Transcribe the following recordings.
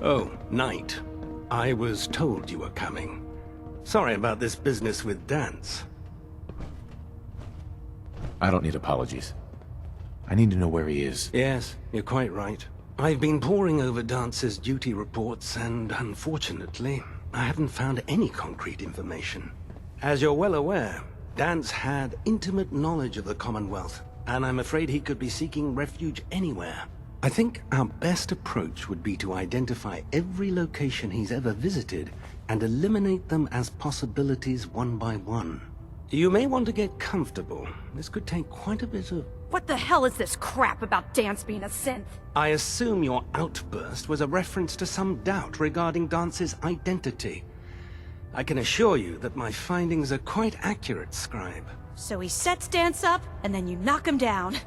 Oh, Knight. I was told you were coming. Sorry about this business with Danse. I don't need apologies. I need to know where he is. Yes, you're quite right. I've been poring over Dance's duty reports, and unfortunately, I haven't found any concrete information. As you're well aware, Danse had intimate knowledge of the Commonwealth, and I'm afraid he could be seeking refuge anywhere. I think our best approach would be to identify every location he's ever visited and eliminate them as possibilities one by one. You may want to get comfortable. This could take quite a bit of... What the hell is this crap about Danse being a synth? I assume your outburst was a reference to some doubt regarding Dance's identity. I can assure you that my findings are quite accurate, Scribe. So he sets Danse up, and then you knock him down.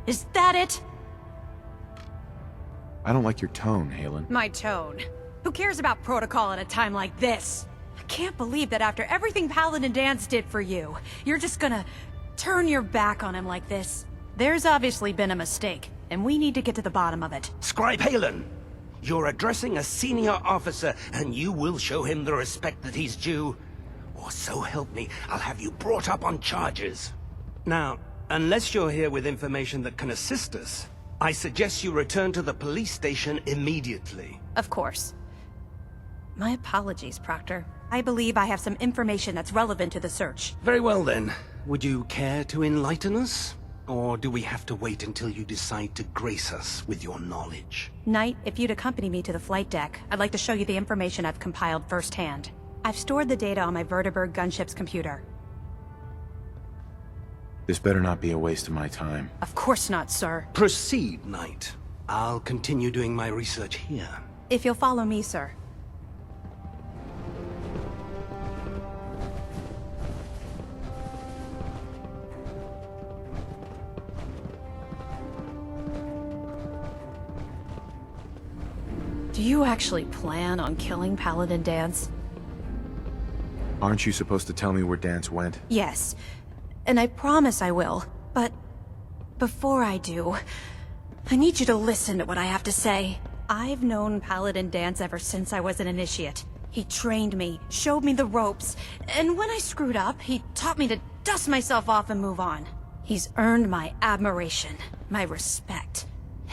Is that it? I don't like your tone, Haylen. My tone. Who cares about protocol at a time like this? I can't believe that after everything Paladin and Danse did for you, you're just gonna turn your back on him like this. There's obviously been a mistake, and we need to get to the bottom of it. Scribe Haylen! You're addressing a senior officer, and you will show him the respect that he's due. Or so help me, I'll have you brought up on charges. Now, unless you're here with information that can assist us, I suggest you return to the police station immediately. Of course. My apologies, Proctor. I believe I have some information that's relevant to the search. Very well then. Would you care to enlighten us? Or do we have to wait until you decide to grace us with your knowledge? Knight, if you'd accompany me to the flight deck, I'd like to show you the information I've compiled firsthand. I've stored the data on my Vertibird gunship's computer. This better not be a waste of my time. Of course not, sir. Proceed, Knight. I'll continue doing my research here. If you'll follow me, sir. Do you actually plan on killing Paladin Danse? Aren't you supposed to tell me where Danse went? Yes, and I promise I will, but before I do, I need you to listen to what I have to say. I've known Paladin Danse ever since I was an initiate. He trained me, showed me the ropes, and when I screwed up, he taught me to dust myself off and move on. He's earned my admiration, my respect,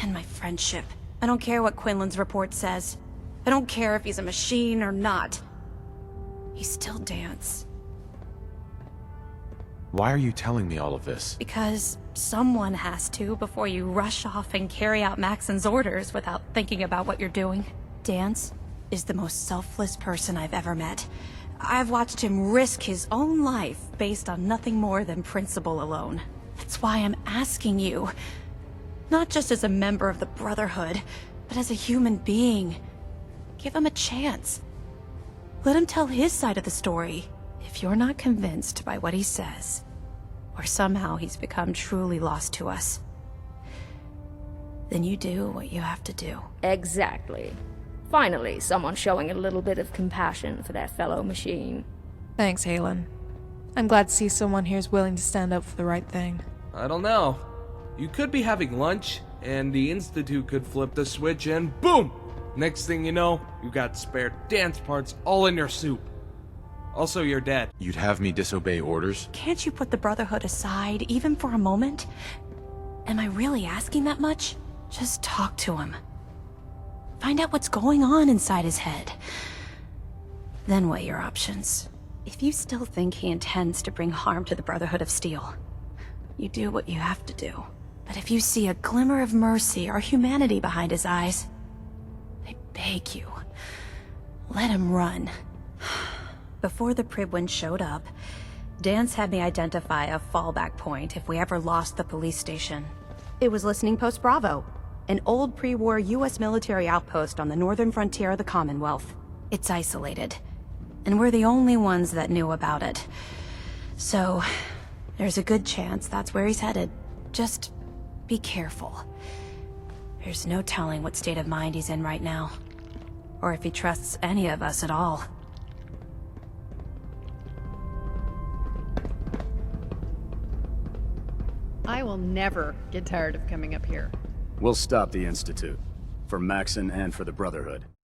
and my friendship. I don't care what Quinlan's report says. I don't care if he's a machine or not. He's still Danse. Why are you telling me all of this? Because someone has to before you rush off and carry out Maxon's orders without thinking about what you're doing. Danse is the most selfless person I've ever met. I've watched him risk his own life based on nothing more than principle alone. That's why I'm asking you. Not just as a member of the Brotherhood, but as a human being. Give him a chance. Let him tell his side of the story. If you're not convinced by what he says, or somehow he's become truly lost to us, then you do what you have to do. Exactly. Finally, someone showing a little bit of compassion for their fellow machine. Thanks, Haylen. I'm glad to see someone here is willing to stand up for the right thing. I don't know. You could be having lunch, and the Institute could flip the switch and boom! Next thing you know, you got spare Danse parts all in your soup. Also, you're dead. You'd have me disobey orders? Can't you put the Brotherhood aside, even for a moment? Am I really asking that much? Just talk to him. Find out what's going on inside his head. Then weigh your options. If you still think he intends to bring harm to the Brotherhood of Steel, you do what you have to do. But if you see a glimmer of mercy or humanity behind his eyes, I beg you, let him run. Before the Pribwin showed up, Danse had me identify a fallback point if we ever lost the police station. It was Listening Post Bravo, an old pre-war US military outpost on the northern frontier of the Commonwealth. It's isolated, and we're the only ones that knew about it. So, there's a good chance that's where he's headed. Just be careful. There's no telling what state of mind he's in right now, or if he trusts any of us at all. I will never get tired of coming up here. We'll stop the Institute. For Maxon and for the Brotherhood.